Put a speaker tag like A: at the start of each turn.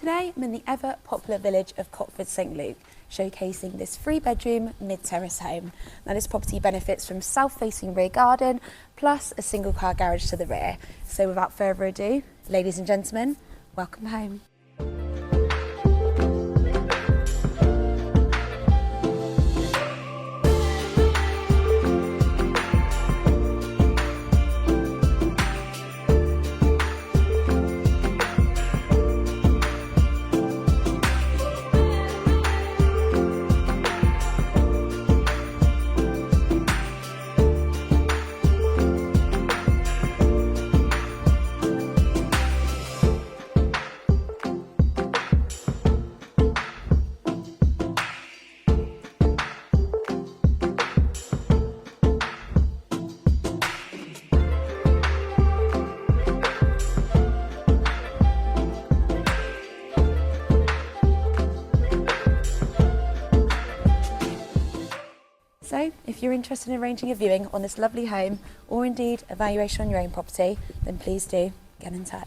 A: Today I'm in the ever popular village of Cotford, St Luke, showcasing this 3-bedroom mid-terrace home. Now this property benefits from south-facing rear garden plus a single car garage to the rear. So without further ado, ladies and gentlemen, welcome home. So, if you're interested in arranging a viewing on this lovely home, or indeed a valuation on your own property, then please do get in touch.